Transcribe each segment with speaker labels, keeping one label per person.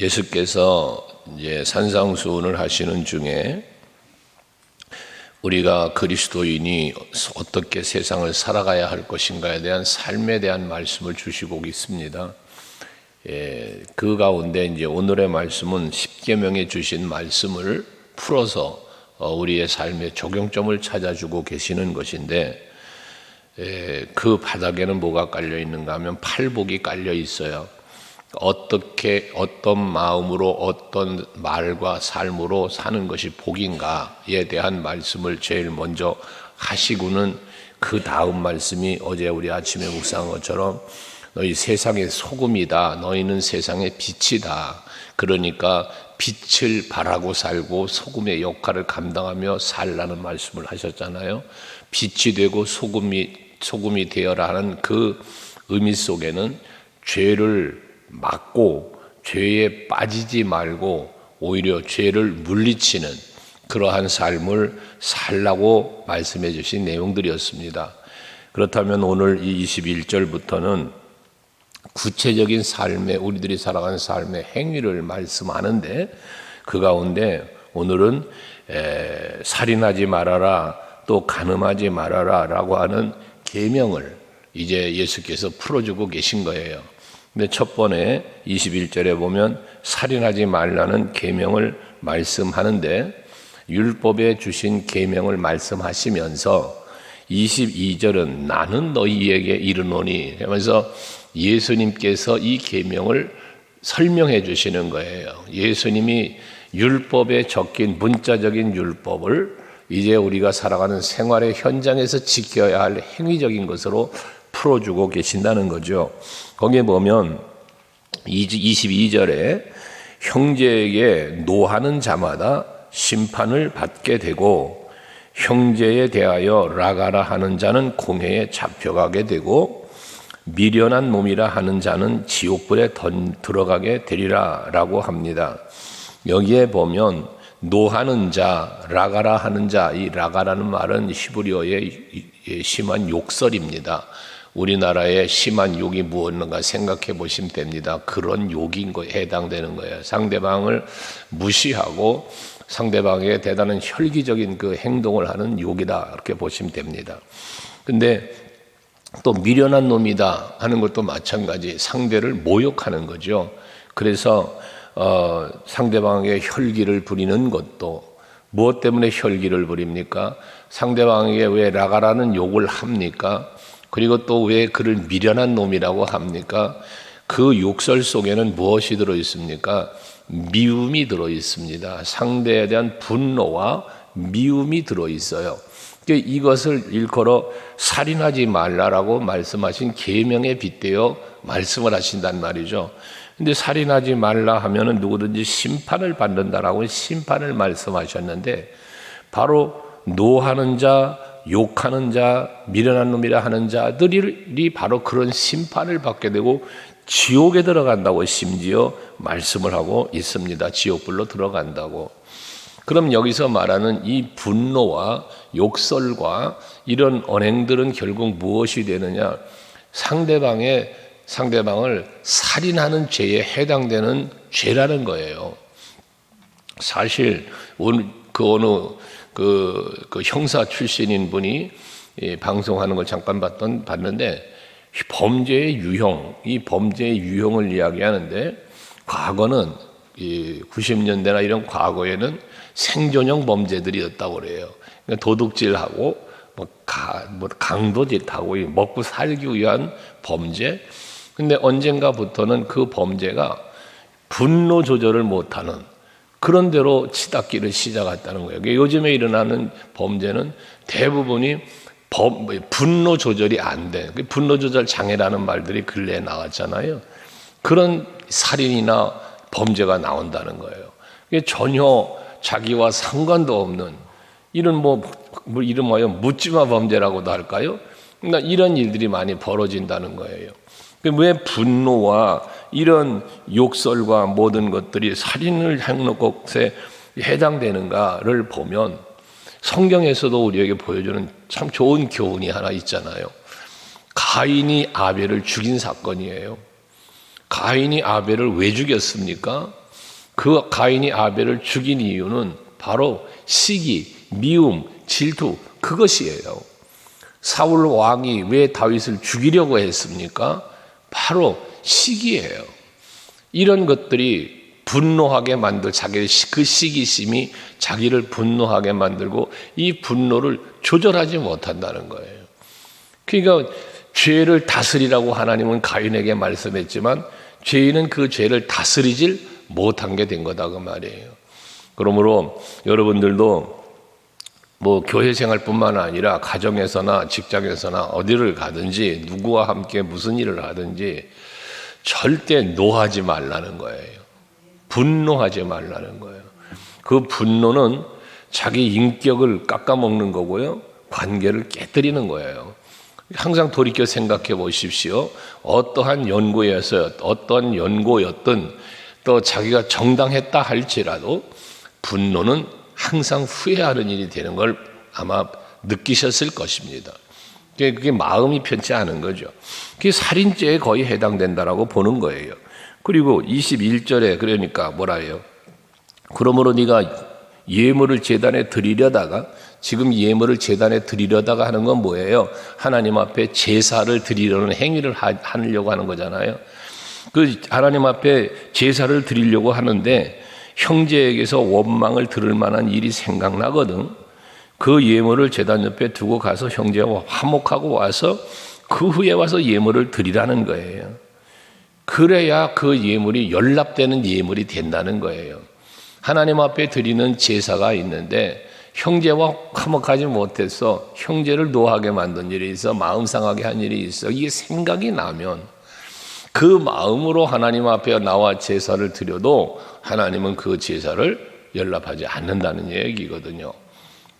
Speaker 1: 예수께서 이제 산상수훈을 하시는 중에 우리가 그리스도인이 어떻게 세상을 살아가야 할 것인가에 대한 삶에 대한 말씀을 주시고 있습니다. 그 가운데 이제 오늘의 말씀은 십계명에 주신 말씀을 풀어서 우리의 삶의 적용점을 찾아주고 계시는 것인데, 그 바닥에는 뭐가 깔려 있는가 하면 팔복이 깔려 있어요. 어떻게 어떤 마음으로 어떤 말과 삶으로 사는 것이 복인가에 대한 말씀을 제일 먼저 하시고는 그 다음 말씀이 어제 우리 아침에 묵상한 것처럼 너희 세상의 소금이다, 너희는 세상의 빛이다. 그러니까 빛을 발하고 살고 소금의 역할을 감당하며 살라는 말씀을 하셨잖아요. 빛이 되고 소금이 되어라 하는 그 의미 속에는 죄를 막고 죄에 빠지지 말고 오히려 죄를 물리치는 그러한 삶을 살라고 말씀해 주신 내용들이었습니다. 그렇다면 오늘 이 21절부터는 구체적인 삶의, 우리들이 살아가는 삶의 행위를 말씀하는데, 그 가운데 오늘은 살인하지 말아라, 또 간음하지 말아라 라고 하는 계명을 이제 예수께서 풀어주고 계신 거예요. 근데 첫 번에 21절에 보면 살인하지 말라는 계명을 말씀하는데, 율법에 주신 계명을 말씀하시면서 22절은 나는 너희에게 이르노니 하면서 예수님께서 이 계명을 설명해 주시는 거예요. 예수님이 율법에 적힌 문자적인 율법을 이제 우리가 살아가는 생활의 현장에서 지켜야 할 행위적인 것으로 풀어주고 계신다는 거죠. 거기에 보면 22절에 형제에게 노하는 자마다 심판을 받게 되고 형제에 대하여 라가라 하는 자는 공회에 잡혀가게 되고 미련한 놈이라 하는 자는 지옥불에 들어가게 되리라 라고 합니다. 여기에 보면 노하는 자, 라가라 하는 자, 이 라가라는 말은 히브리어의 심한 욕설입니다. 우리나라의 심한 욕이 무엇인가 생각해 보시면 됩니다. 그런 욕인 거에 해당되는 거예요. 상대방을 무시하고 상대방에게 대단한 혈기적인 그 행동을 하는 욕이다, 이렇게 보시면 됩니다. 근데 또 미련한 놈이다 하는 것도 마찬가지, 상대를 모욕하는 거죠. 그래서 상대방에게 혈기를 부리는 것도, 무엇 때문에 혈기를 부립니까? 상대방에게 왜 라가라는 욕을 합니까? 그리고 또 왜 그를 미련한 놈이라고 합니까? 그 욕설 속에는 무엇이 들어 있습니까? 미움이 들어 있습니다. 상대에 대한 분노와 미움이 들어 있어요. 이것을 일컬어 살인하지 말라라고 말씀하신 계명에 빗대어 말씀을 하신단 말이죠. 근데 살인하지 말라 하면은 누구든지 심판을 받는다라고 심판을 말씀하셨는데, 바로 노하는 자, 욕하는 자, 미련한 놈이라 하는 자들이 바로 그런 심판을 받게 되고 지옥에 들어간다고 심지어 말씀을 하고 있습니다. 지옥불로 들어간다고. 그럼 여기서 말하는 이 분노와 욕설과 이런 언행들은 결국 무엇이 되느냐? 상대방을 살인하는 죄에 해당되는 죄라는 거예요. 사실 그 형사 출신인 분이 방송하는 걸 잠깐 봤는데, 범죄의 유형을 이야기하는데, 과거는 90년대나 이런 과거에는 생존형 범죄들이었다고 그래요. 그러니까 도둑질하고 강도짓하고 먹고 살기 위한 범죄. 근데 언젠가부터는 그 범죄가 분노 조절을 못하는 그런 대로 치닫기를 시작했다는 거예요. 요즘에 일어나는 범죄는 대부분이 분노 조절이 안 돼. 분노 조절 장애라는 말들이 근래에 나왔잖아요. 그런 살인이나 범죄가 나온다는 거예요. 전혀 자기와 상관도 없는 이런 이름하여 묻지마 범죄라고도 할까요? 그러니까 이런 일들이 많이 벌어진다는 거예요. 왜 분노와 이런 욕설과 모든 것들이 살인을 하는 것에 해당되는가를 보면 성경에서도 우리에게 보여주는 참 좋은 교훈이 하나 있잖아요. 가인이 아벨을 죽인 사건이에요. 가인이 아벨을 왜 죽였습니까? 그 가인이 아벨을 죽인 이유는 바로 시기, 미움, 질투, 그것이에요. 사울 왕이 왜 다윗을 죽이려고 했습니까? 바로 시기예요. 이런 것들이 분노하게 만들 자기의 그 시기심이 자기를 분노하게 만들고 이 분노를 조절하지 못한다는 거예요. 그러니까 죄를 다스리라고 하나님은 가인에게 말씀했지만 죄인은 그 죄를 다스리질 못한 게 된 거다 그 말이에요. 그러므로 여러분들도 뭐 교회 생활뿐만 아니라 가정에서나 직장에서나 어디를 가든지 누구와 함께 무슨 일을 하든지 절대 노하지 말라는 거예요. 분노하지 말라는 거예요. 그 분노는 자기 인격을 깎아먹는 거고요. 관계를 깨뜨리는 거예요. 항상 돌이켜 생각해 보십시오. 어떠한 연고였든 또 자기가 정당했다 할지라도 분노는 항상 후회하는 일이 되는 걸 아마 느끼셨을 것입니다. 그게 마음이 편치 않은 거죠. 그게 살인죄에 거의 해당된다라고 보는 거예요. 그리고 21절에 그러니까 뭐라 해요? 그러므로 네가 예물을 제단에 드리려다가 지금 예물을 제단에 드리려다가 하는 건 뭐예요? 하나님 앞에 제사를 드리려는 행위를 하려고 하는 거잖아요. 그 하나님 앞에 제사를 드리려고 하는데 형제에게서 원망을 들을 만한 일이 생각나거든. 그 예물을 제단 옆에 두고 가서 형제와 화목하고 와서 그 후에 와서 예물을 드리라는 거예요. 그래야 그 예물이 연락되는 예물이 된다는 거예요. 하나님 앞에 드리는 제사가 있는데 형제와 화목하지 못해서 형제를 노하게 만든 일이 있어, 마음 상하게 한 일이 있어. 이게 생각이 나면 그 마음으로 하나님 앞에 나와 제사를 드려도 하나님은 그 제사를 연락하지 않는다는 얘기거든요.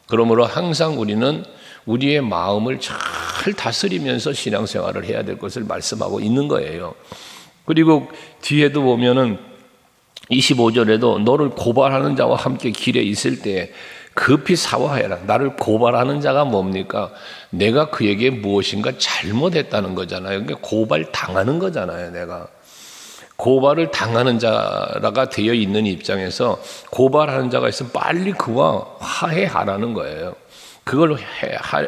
Speaker 1: 그러므로 항상 우리는 우리의 마음을 잘 다스리면서 신앙생활을 해야 될 것을 말씀하고 있는 거예요. 그리고 뒤에도 보면은 25절에도 너를 고발하는 자와 함께 길에 있을 때 급히 사과해라. 나를 고발하는 자가 뭡니까? 내가 그에게 무엇인가 잘못했다는 거잖아요. 그러니까 고발 당하는 거잖아요. 내가 고발을 당하는 자가 되어 있는 입장에서 고발하는 자가 있으면 빨리 그와 화해하라는 거예요. 그걸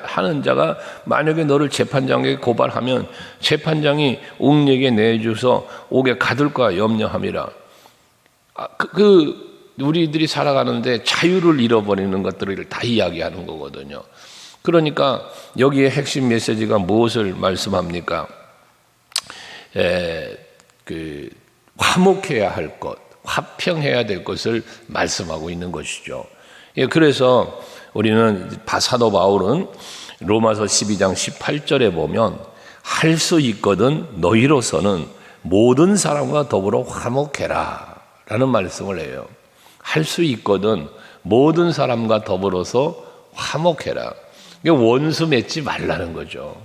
Speaker 1: 하는 자가 만약에 너를 재판장에게 고발하면 재판장이 옥내게 내주서 옥에 가둘 거야 염려함이라. 우리들이 살아가는데 자유를 잃어버리는 것들을 다 이야기하는 거거든요. 그러니까 여기에 핵심 메시지가 무엇을 말씀합니까? 화목해야 할 것, 화평해야 될 것을 말씀하고 있는 것이죠. 그래서 우리는 사도 바울은 로마서 12장 18절에 보면 할 수 있거든 너희로서는 모든 사람과 더불어 화목해라 라는 말씀을 해요. 할 수 있거든 모든 사람과 더불어서 화목해라. 원수 맺지 말라는 거죠.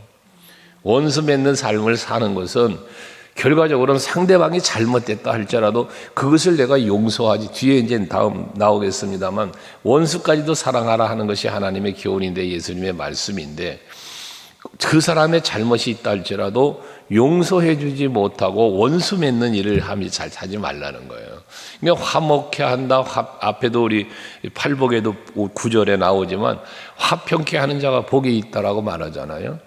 Speaker 1: 원수 맺는 삶을 사는 것은 결과적으로는 상대방이 잘못됐다 할지라도 그것을 내가 용서하지, 뒤에 이제 다음 나오겠습니다만 원수까지도 사랑하라 하는 것이 하나님의 교훈인데, 예수님의 말씀인데, 그 사람의 잘못이 있다 할지라도 용서해 주지 못하고 원수 맺는 일을 하지 말라는 거예요. 그러니까 화목해 한다. 앞에도 우리 팔복에도 9절에 나오지만 화평케 하는 자가 복이 있다라고 말하잖아요.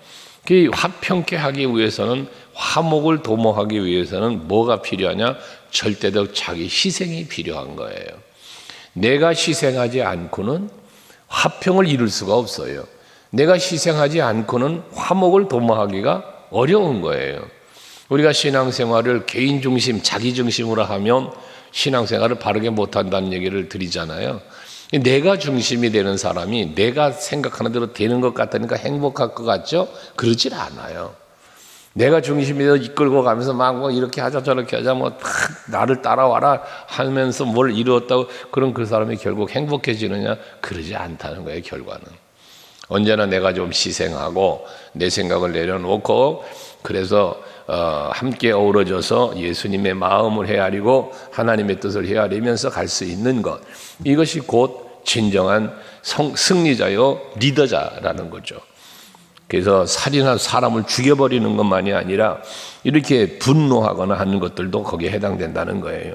Speaker 1: 그 화평케 하기 위해서는, 화목을 도모하기 위해서는 뭐가 필요하냐? 절대적 자기 희생이 필요한 거예요. 내가 희생하지 않고는 화평을 이룰 수가 없어요. 내가 희생하지 않고는 화목을 도모하기가 어려운 거예요. 우리가 신앙생활을 개인 중심, 자기 중심으로 하면 신앙생활을 바르게 못한다는 얘기를 드리잖아요. 내가 중심이 되는 사람이 내가 생각하는 대로 되는 것 같으니까 행복할 것 같죠? 그러질 않아요. 내가 중심이 되어 이끌고 가면서 막 이렇게 하자 저렇게 하자 나를 따라와라 하면서 뭘 이루었다고 그런 그 사람이 결국 행복해지느냐? 그러지 않다는 거예요. 결과는 언제나 내가 좀 희생하고 내 생각을 내려놓고 그래서 함께 어우러져서 예수님의 마음을 헤아리고 하나님의 뜻을 헤아리면서 갈 수 있는 것, 이것이 곧 진정한 승리자요 리더자라는 거죠. 그래서 살인한 사람을 죽여버리는 것만이 아니라 이렇게 분노하거나 하는 것들도 거기에 해당된다는 거예요.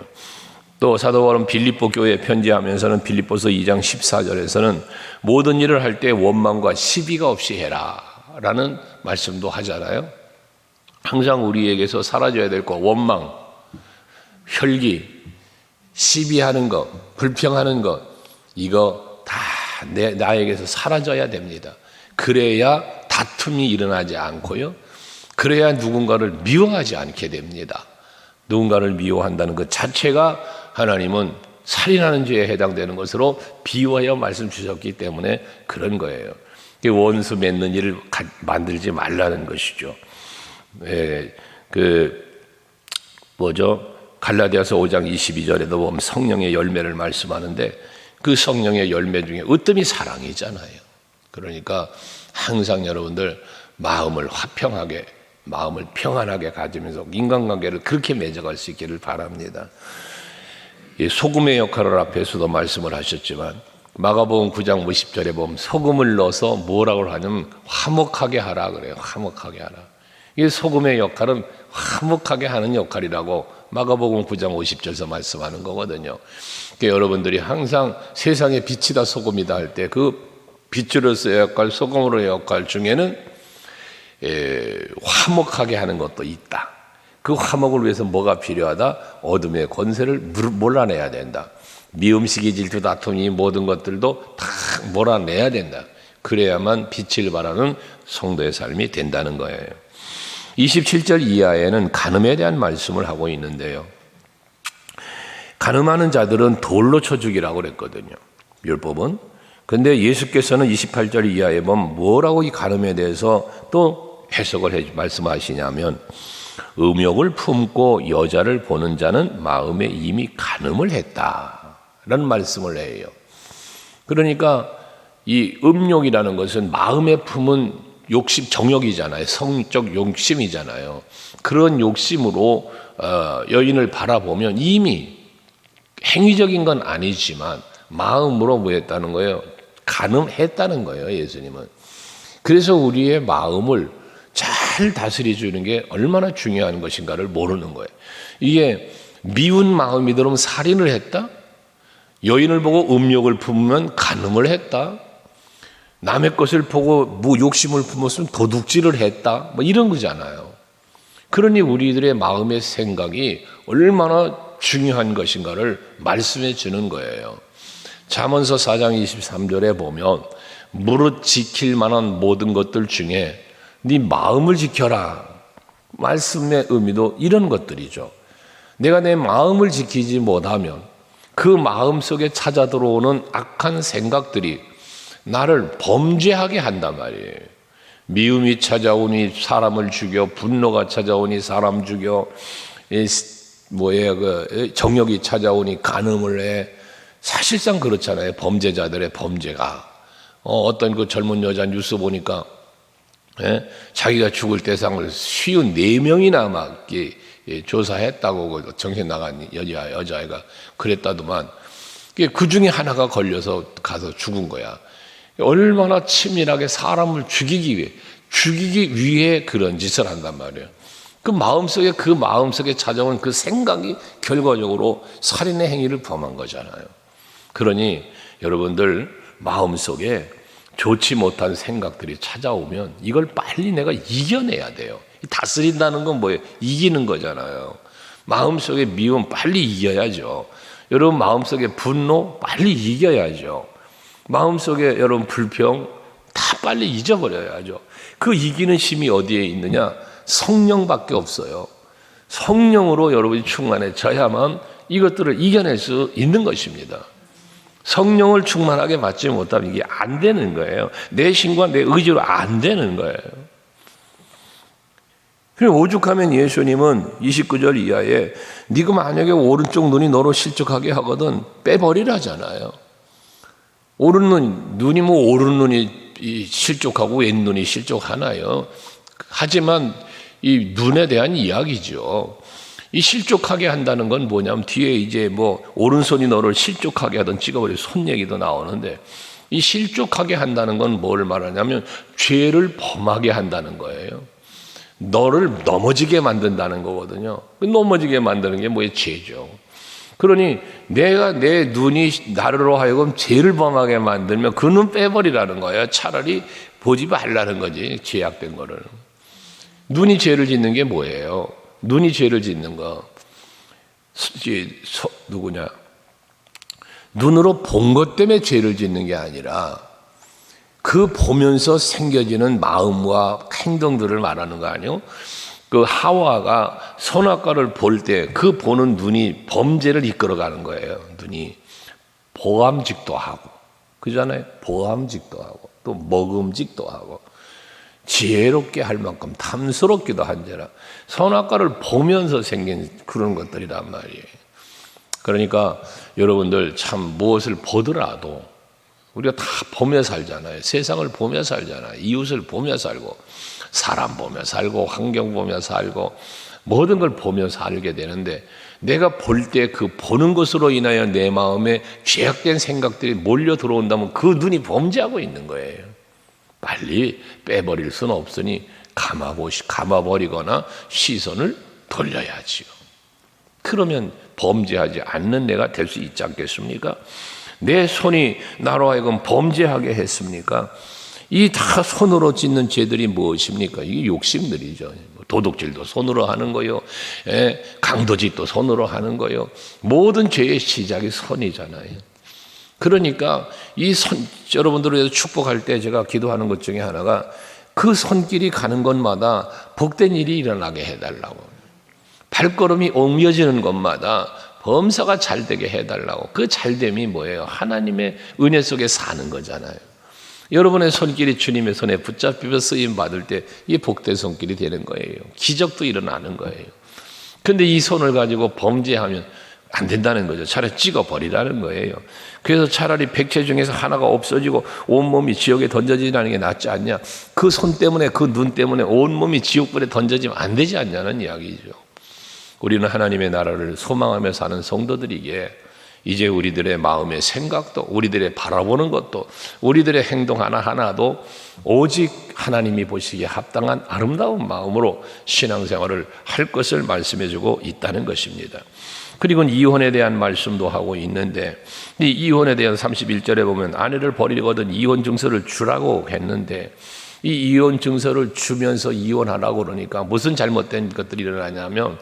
Speaker 1: 또 사도 바울은 빌립보 교회에 편지하면서는 빌립보서 2장 14절에서는 모든 일을 할 때 원망과 시비가 없이 해라 라는 말씀도 하잖아요. 항상 우리에게서 사라져야 될 것, 원망, 혈기, 시비하는 것, 불평하는 것, 이거 다 나에게서 사라져야 됩니다. 그래야 다툼이 일어나지 않고요. 그래야 누군가를 미워하지 않게 됩니다. 누군가를 미워한다는 것 자체가 하나님은 살인하는 죄에 해당되는 것으로 비유하여 말씀 주셨기 때문에 그런 거예요. 원수 맺는 일을 만들지 말라는 것이죠. 갈라디아서 5장 22절에도 보면 성령의 열매를 말씀하는데 그 성령의 열매 중에 으뜸이 사랑이잖아요. 그러니까 항상 여러분들 마음을 화평하게, 마음을 평안하게 가지면서 인간관계를 그렇게 맺어갈 수 있기를 바랍니다. 소금의 역할을 앞에서도 말씀을 하셨지만 마가복음 9장 50절에 보면 소금을 넣어서 뭐라고 하냐면 화목하게 하라 그래요. 화목하게 하라. 이 소금의 역할은 화목하게 하는 역할이라고 마가복음 9장 50절에서 말씀하는 거거든요. 그러니까 여러분들이 항상 세상의 빛이다 소금이다 할 때 그 빛으로서의 역할, 소금으로의 역할 중에는 화목하게 하는 것도 있다. 그 화목을 위해서 뭐가 필요하다? 어둠의 권세를 몰아내야 된다. 미움시기, 질투, 다툼이 모든 것들도 다 몰아내야 된다. 그래야만 빛을 발하는 성도의 삶이 된다는 거예요. 27절 이하에는 간음에 대한 말씀을 하고 있는데요. 간음하는 자들은 돌로 쳐 죽이라고 그랬거든요. 율법은. 근데 예수께서는 28절 이하에 보면 뭐라고 이 간음에 대해서 또 해석을 말씀하시냐면 음욕을 품고 여자를 보는 자는 마음에 이미 간음을 했다라는 말씀을 해요. 그러니까 이 음욕이라는 것은 마음에 품은 욕심, 정욕이잖아요. 성적 욕심이잖아요. 그런 욕심으로 여인을 바라보면 이미 행위적인 건 아니지만 마음으로 뭐 했다는 거예요? 간음했다는 거예요, 예수님은. 그래서 우리의 마음을 잘 다스려주는 게 얼마나 중요한 것인가를 모르는 거예요. 이게 미운 마음이 들으면 살인을 했다? 여인을 보고 음욕을 품으면 간음을 했다? 남의 것을 보고 욕심을 품었으면 도둑질을 했다? 뭐 이런 거잖아요. 그러니 우리들의 마음의 생각이 얼마나 중요한 것인가를 말씀해 주는 거예요. 잠언서 4장 23절에 보면 무릇 지킬 만한 모든 것들 중에 네 마음을 지켜라. 말씀의 의미도 이런 것들이죠. 내가 내 마음을 지키지 못하면 그 마음 속에 찾아 들어오는 악한 생각들이 나를 범죄하게 한단 말이에요. 미움이 찾아오니 사람을 죽여, 분노가 찾아오니 사람 죽여, 정욕이 찾아오니 간음을 해. 사실상 그렇잖아요. 범죄자들의 범죄가. 어떤 그 젊은 여자 뉴스 보니까 자기가 죽을 대상을 54명이나 막 조사했다고 정신 나간 여자애가 그랬다더만 그 중에 하나가 걸려서 가서 죽은 거야. 얼마나 치밀하게 사람을 죽이기 위해 그런 짓을 한단 말이에요. 그 마음속에 찾아온 그 생각이 결과적으로 살인의 행위를 범한 거잖아요. 그러니 여러분들 마음속에 좋지 못한 생각들이 찾아오면 이걸 빨리 내가 이겨내야 돼요. 다스린다는 건 뭐예요? 이기는 거잖아요. 마음속에 미움 빨리 이겨야죠. 여러분 마음속에 분노 빨리 이겨야죠. 마음속에 여러분 불평 다 빨리 잊어버려야죠. 그 이기는 힘이 어디에 있느냐? 성령밖에 없어요. 성령으로 여러분이 충만해져야만 이것들을 이겨낼 수 있는 것입니다. 성령을 충만하게 받지 못하면 이게 안 되는 거예요. 내 힘과 내 의지로 안 되는 거예요. 오죽하면 예수님은 29절 이하에 네가 만약에 오른쪽 눈이 너로 실족하게 하거든 빼버리라잖아요. 눈이 오른 눈이 실족하고 왼 눈이 실족하나요? 하지만 이 눈에 대한 이야기죠. 이 실족하게 한다는 건 뭐냐면 뒤에 이제 오른손이 너를 실족하게 하던 찍어버린 손 얘기도 나오는데 이 실족하게 한다는 건 뭘 말하냐면 죄를 범하게 한다는 거예요. 너를 넘어지게 만든다는 거거든요. 넘어지게 만드는 게 뭐의 죄죠. 그러니 내가 내 눈이 나로 하여금 죄를 범하게 만들면 그 눈 빼버리라는 거예요. 차라리 보지 말라는 거지, 죄악된 거를. 눈이 죄를 짓는 게 뭐예요? 눈이 죄를 짓는 거. 누구냐? 눈으로 본 것 때문에 죄를 짓는 게 아니라 그 보면서 생겨지는 마음과 행동들을 말하는 거 아니에요? 그 하와가 선악과를 볼 때 그 보는 눈이 범죄를 이끌어가는 거예요. 눈이 보암직도 하고, 그잖아요. 보암직도 하고 또 먹음직도 하고 지혜롭게 할 만큼 탐스럽기도 한지라 선악과를 보면서 생긴 그런 것들이란 말이에요. 그러니까 여러분들 참 무엇을 보더라도 우리가 다 보며 살잖아요. 세상을 보며 살잖아요. 이웃을 보며 살고 사람 보며 살고 환경 보며 살고 모든 걸 보며 살게 되는데 내가 볼 때 그 보는 것으로 인하여 내 마음에 죄악된 생각들이 몰려 들어온다면 그 눈이 범죄하고 있는 거예요. 빨리 빼버릴 수는 없으니 감아버리거나 시선을 돌려야지요. 그러면 범죄하지 않는 내가 될 수 있지 않겠습니까? 내 손이 나로 하여금 범죄하게 했습니까? 이 다 손으로 짓는 죄들이 무엇입니까? 이게 욕심들이죠. 도둑질도 손으로 하는 거요. 강도짓도 손으로 하는 거요. 모든 죄의 시작이 손이잖아요. 그러니까 이 손, 여러분들을 위해서 축복할 때 제가 기도하는 것 중에 하나가 그 손길이 가는 곳마다 복된 일이 일어나게 해달라고. 발걸음이 옮겨지는 곳마다 범사가 잘 되게 해달라고. 그 잘됨이 뭐예요? 하나님의 은혜 속에 사는 거잖아요. 여러분의 손길이 주님의 손에 붙잡혀 쓰임 받을 때 이게 복된 손길이 되는 거예요. 기적도 일어나는 거예요. 그런데 이 손을 가지고 범죄하면 안 된다는 거죠. 차라리 찍어버리라는 거예요. 그래서 차라리 백체 중에서 하나가 없어지고 온몸이 지옥에 던져지라는 게 낫지 않냐. 그 손 때문에 그 눈 때문에 온몸이 지옥불에 던져지면 안 되지 않냐는 이야기죠. 우리는 하나님의 나라를 소망하며 사는 성도들이기에 이제 우리들의 마음의 생각도 우리들의 바라보는 것도 우리들의 행동 하나하나도 오직 하나님이 보시기에 합당한 아름다운 마음으로 신앙생활을 할 것을 말씀해 주고 있다는 것입니다. 그리고 이혼에 대한 말씀도 하고 있는데 이 이혼에 대한 31절에 보면 아내를 버리거든 이혼 증서를 주라고 했는데 이 이혼 증서를 주면서 이혼하라고 그러니까 무슨 잘못된 것들이 일어나냐면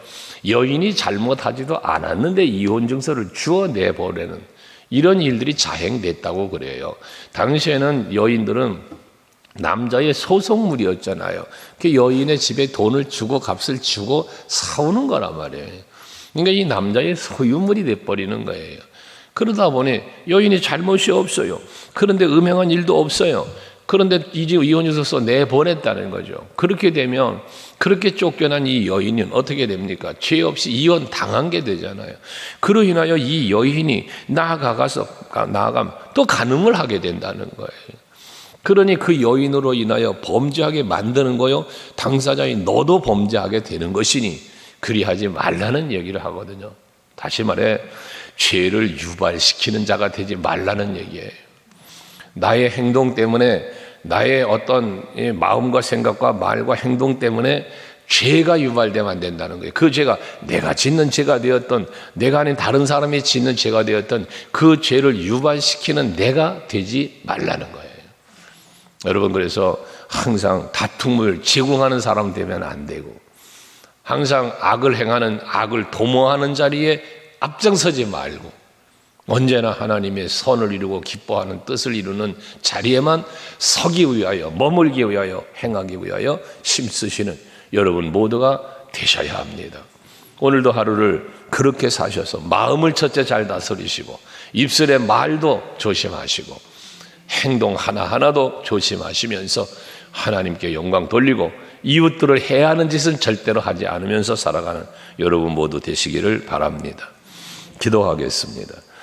Speaker 1: 여인이 잘못하지도 않았는데 이혼 증서를 주어 내보내는 이런 일들이 자행됐다고 그래요. 당시에는 여인들은 남자의 소속물이었잖아요. 그 여인의 집에 돈을 주고 값을 주고 사오는 거란 말이에요. 그러니까 이 남자의 소유물이 돼버리는 거예요. 그러다 보니 여인이 잘못이 없어요. 그런데 음행한 일도 없어요. 그런데 이제 이혼해서 내보냈다는 거죠. 그렇게 되면 그렇게 쫓겨난 이 여인은 어떻게 됩니까? 죄 없이 이혼 당한 게 되잖아요. 그로 인하여 이 여인이 나아가면 또 간음을 하게 된다는 거예요. 그러니 그 여인으로 인하여 범죄하게 만드는 거요. 당사자인 너도 범죄하게 되는 것이니 그리하지 말라는 얘기를 하거든요. 다시 말해 죄를 유발시키는 자가 되지 말라는 얘기예요. 나의 행동 때문에 나의 어떤 마음과 생각과 말과 행동 때문에 죄가 유발되면 안 된다는 거예요. 그 죄가 내가 짓는 죄가 되었던 내가 아닌 다른 사람이 짓는 죄가 되었던 그 죄를 유발시키는 내가 되지 말라는 거예요. 여러분 그래서 항상 다툼을 제공하는 사람 되면 안 되고 항상 악을 행하는 악을 도모하는 자리에 앞장서지 말고 언제나 하나님의 선을 이루고 기뻐하는 뜻을 이루는 자리에만 서기 위하여 머물기 위하여 행하기 위하여 힘쓰시는 여러분 모두가 되셔야 합니다. 오늘도 하루를 그렇게 사셔서 마음을 첫째 잘 다스리시고 입술의 말도 조심하시고 행동 하나하나도 조심하시면서 하나님께 영광 돌리고 이웃들을 해야 하는 짓은 절대로 하지 않으면서 살아가는 여러분 모두 되시기를 바랍니다. 기도하겠습니다.